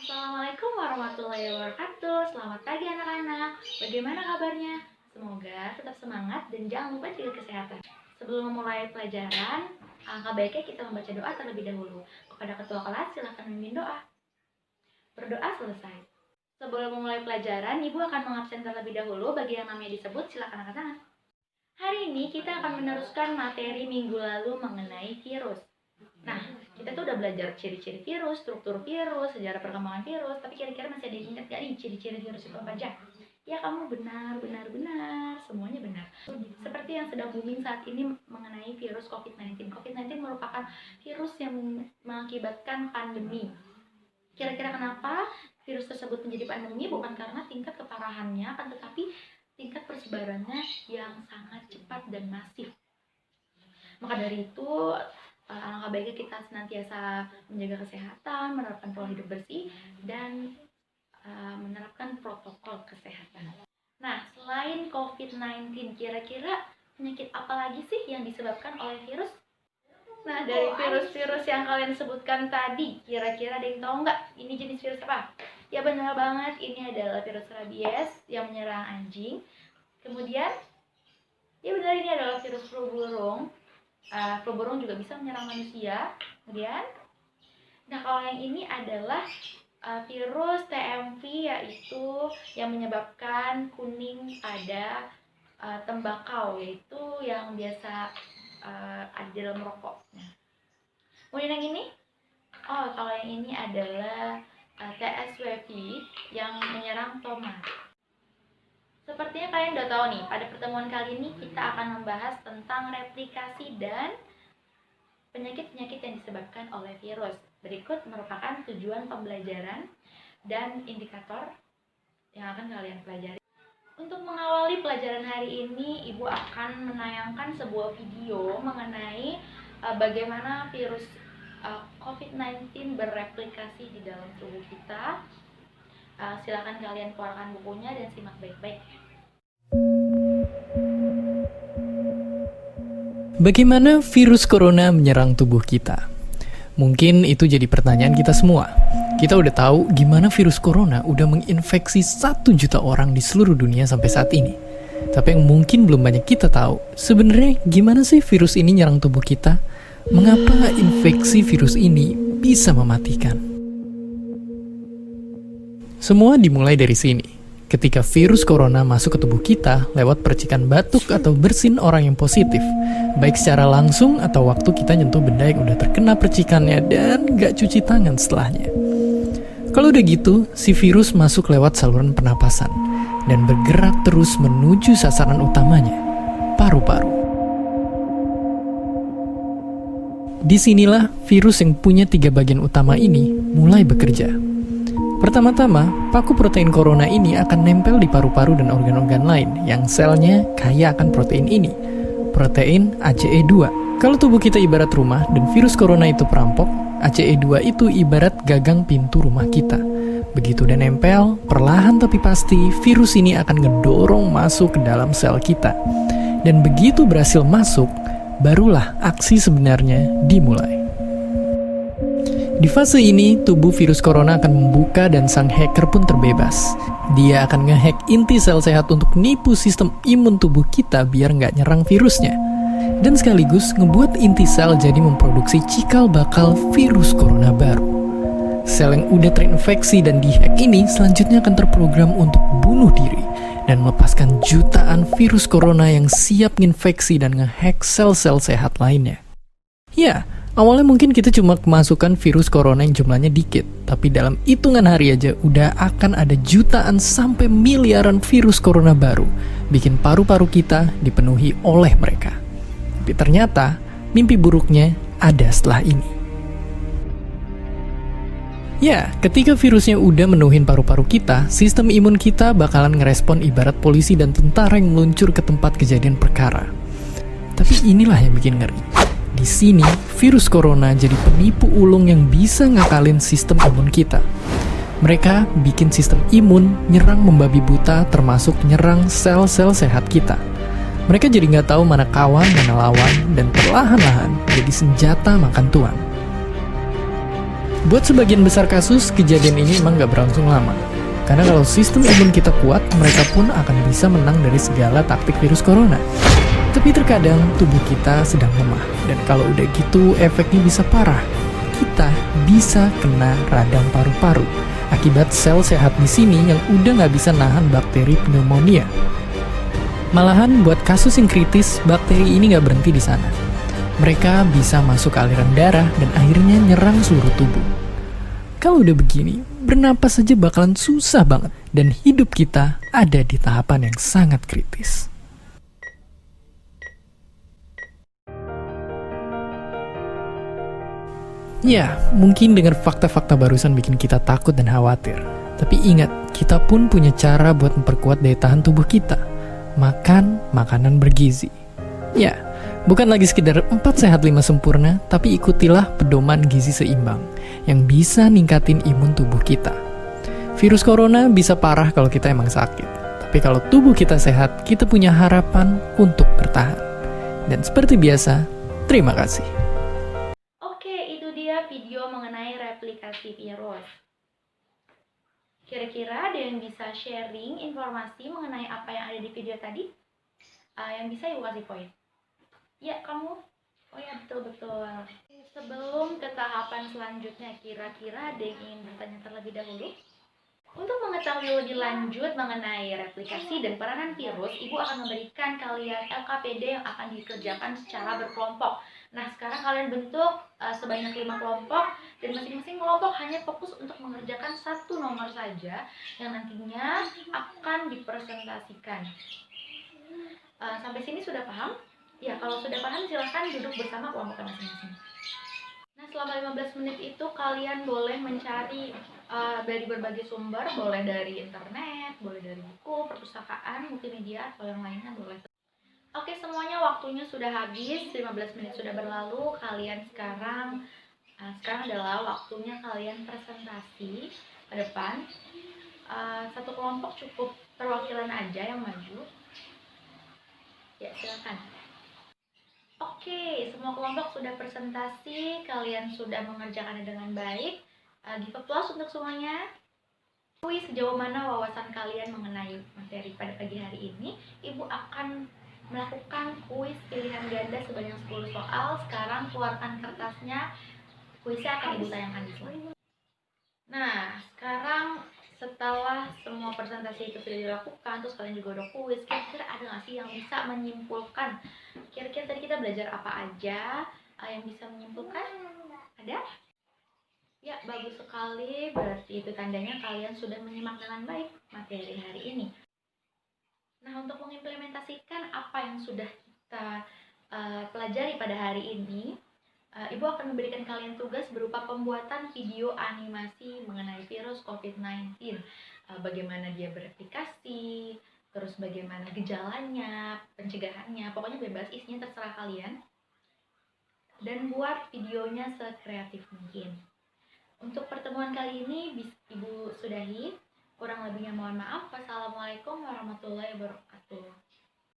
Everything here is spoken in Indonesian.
Assalamualaikum warahmatullahi wabarakatuh. Selamat pagi anak-anak. Bagaimana kabarnya? Semoga tetap semangat dan jangan lupa jaga kesehatan. Sebelum memulai pelajaran, alangkah baiknya kita membaca doa terlebih dahulu. Kepada ketua kelas, silakan memimpin doa. Berdoa selesai. Sebelum memulai pelajaran, Ibu akan mengabsen terlebih dahulu. Bagi yang namanya disebut, silakan angkat tangan. Hari ini kita akan meneruskan materi minggu lalu mengenai virus. Nah, kita tuh udah belajar ciri-ciri virus, struktur virus, sejarah perkembangan virus, tapi kira-kira masih ada yang ingat gak nih ciri-ciri virus itu apa aja? Ya, kamu benar, semuanya benar. Seperti yang sedang booming saat ini mengenai virus COVID-19. COVID-19 merupakan virus yang mengakibatkan pandemi. Kira-kira kenapa virus tersebut menjadi pandemi? Bukan karena tingkat keparahannya, akan tetapi tingkat persebarannya yang sangat cepat dan masif. Maka dari itu, alangkah baiknya kita senantiasa menjaga kesehatan, menerapkan pola hidup bersih, dan menerapkan protokol kesehatan. Nah, selain COVID-19, kira-kira penyakit apa lagi sih yang disebabkan oleh virus? Nah, dari virus-virus yang kalian sebutkan tadi, kira-kira ada yang tahu nggak ini jenis virus apa? Ya benar banget, ini adalah virus rabies yang menyerang anjing. Kemudian, ya benar, ini adalah virus flu burung. Flu burung juga bisa menyerang manusia. Kemudian, nah kalau yang ini adalah virus TMV, yaitu yang menyebabkan kuning pada tembakau, yaitu yang biasa ada di dalam rokok. Nah, kemudian yang ini, kalau yang ini adalah TSWV yang menyerang tomat. Sepertinya kalian udah tahu nih, pada pertemuan kali ini kita akan membahas tentang replikasi dan penyakit-penyakit yang disebabkan oleh virus. Berikut merupakan tujuan pembelajaran dan indikator yang akan kalian pelajari. Untuk mengawali pelajaran hari ini, Ibu akan menayangkan sebuah video mengenai bagaimana virus COVID-19 bereplikasi di dalam tubuh kita. Silakan kalian keluarkan bukunya dan simak baik-baik. Bagaimana virus corona menyerang tubuh kita? Mungkin itu jadi pertanyaan kita semua. Kita udah tahu gimana virus corona udah menginfeksi 1 juta orang di seluruh dunia sampai saat ini. Tapi yang mungkin belum banyak kita tahu, sebenarnya gimana sih virus ini nyerang tubuh kita? Mengapa infeksi virus ini bisa mematikan? Semua dimulai dari sini. Ketika virus corona masuk ke tubuh kita lewat percikan batuk atau bersin orang yang positif, baik secara langsung atau waktu kita nyentuh benda yang udah terkena percikannya dan gak cuci tangan setelahnya. Kalau udah gitu, si virus masuk lewat saluran pernapasan dan bergerak terus menuju sasaran utamanya, paru-paru. Disinilah virus yang punya 3 bagian utama ini mulai bekerja. Pertama-tama, paku protein corona ini akan nempel di paru-paru dan organ-organ lain yang selnya kaya akan protein ini, protein ACE2. Kalau tubuh kita ibarat rumah dan virus corona itu perampok, ACE2 itu ibarat gagang pintu rumah kita. Begitu udah nempel, perlahan tapi pasti virus ini akan ngedorong masuk ke dalam sel kita. Dan begitu berhasil masuk, barulah aksi sebenarnya dimulai. Di fase ini, tubuh virus corona akan membuka dan sang hacker pun terbebas. Dia akan ngehack inti sel sehat untuk nipu sistem imun tubuh kita biar nggak nyerang virusnya. Dan sekaligus ngebuat inti sel jadi memproduksi cikal bakal virus corona baru. Sel yang udah terinfeksi dan dihack ini selanjutnya akan terprogram untuk bunuh diri dan melepaskan jutaan virus corona yang siap nginfeksi dan ngehack sel-sel sehat lainnya. Ya, awalnya mungkin kita cuma kemasukan virus corona yang jumlahnya dikit, tapi dalam hitungan hari aja udah akan ada jutaan sampai miliaran virus corona baru, bikin paru-paru kita dipenuhi oleh mereka. Tapi ternyata, mimpi buruknya ada setelah ini. Ya, ketika virusnya udah menuhin paru-paru kita, sistem imun kita bakalan ngerespon ibarat polisi dan tentara yang meluncur ke tempat kejadian perkara. Tapi inilah yang bikin ngeri. Di sini, virus corona jadi penipu ulung yang bisa ngakalin sistem imun kita. Mereka bikin sistem imun nyerang membabi buta termasuk nyerang sel-sel sehat kita. Mereka jadi nggak tahu mana kawan, mana lawan, dan perlahan-lahan jadi senjata makan tuan. Buat sebagian besar kasus, kejadian ini emang gak berlangsung lama. Karena kalau sistem imun kita kuat, mereka pun akan bisa menang dari segala taktik virus corona. Tapi terkadang tubuh kita sedang lemah, dan kalau udah gitu efeknya bisa parah. Kita bisa kena radang paru-paru akibat sel sehat di sini yang udah nggak bisa nahan bakteri pneumonia. Malahan buat kasus yang kritis, bakteri ini nggak berhenti di sana. Mereka bisa masuk ke aliran darah dan akhirnya nyerang seluruh tubuh. Kalau udah begini, bernapas saja bakalan susah banget, dan hidup kita ada di tahapan yang sangat kritis. Ya, mungkin dengan fakta-fakta barusan bikin kita takut dan khawatir. Tapi ingat, kita pun punya cara buat memperkuat daya tahan tubuh kita. Makan makanan bergizi. Ya, bukan lagi sekedar 4 sehat 5 sempurna, tapi ikutilah pedoman gizi seimbang yang bisa ningkatin imun tubuh kita. Virus corona bisa parah kalau kita emang sakit. Tapi kalau tubuh kita sehat, kita punya harapan untuk bertahan. Dan seperti biasa, terima kasih. Video mengenai replikasi virus. Kira-kira ada yang bisa sharing informasi mengenai apa yang ada di video tadi? Yang bisa ibu kasih poin. Ya, kamu? Oh ya, betul-betul. Sebelum ke tahapan selanjutnya, kira-kira ada yang ingin bertanya terlebih dahulu? Untuk mengetahui lebih lanjut mengenai replikasi dan peranan virus, ibu akan memberikan kalian LKPD yang akan dikerjakan secara berkelompok. Nah, sekarang kalian bentuk sebanyak 5 kelompok, dan masing-masing kelompok hanya fokus untuk mengerjakan satu nomor saja yang nantinya akan dipresentasikan. Sampai sini sudah paham? Ya, kalau sudah paham silahkan duduk bersama kelompok masing-masing. Nah, selama 15 menit itu kalian boleh mencari dari berbagai sumber, boleh dari internet, boleh dari buku, perpustakaan, multimedia, atau yang lainnya boleh. Oke, semuanya waktunya sudah habis, 15 menit sudah berlalu. Kalian sekarang adalah waktunya kalian presentasi ke depan. Satu kelompok cukup perwakilan aja yang maju. Ya, silakan. Oke, semua kelompok sudah presentasi, kalian sudah mengerjakannya dengan baik. Give applause untuk semuanya. Sejauh mana wawasan kalian mengenai materi pada pagi hari ini. Ibu akan melakukan kuis pilihan ganda sebanyak 10 soal. Sekarang keluarkan kertasnya. Kuisnya akan ibu tayangkan di slide. Nah, sekarang setelah semua presentasi itu sudah dilakukan, terus kalian juga udah kuis, kira-kira ada nggak sih yang bisa menyimpulkan? Kira-kira tadi kita belajar apa aja yang bisa menyimpulkan? Ada? Ya, bagus sekali. Berarti itu tandanya kalian sudah menyimak dengan baik materi hari ini. Nah, untuk mengimplementasikan apa yang sudah kita pelajari pada hari ini, Ibu akan memberikan kalian tugas berupa pembuatan video animasi mengenai virus COVID-19. Bagaimana dia bereplikasi, terus bagaimana gejalanya, pencegahannya, pokoknya bebas, isinya terserah kalian. Dan buat videonya sekreatif mungkin. Untuk pertemuan kali ini Ibu sudahi. Kurang lebihnya mohon maaf. Wassalamualaikum warahmatullahi wabarakatuh.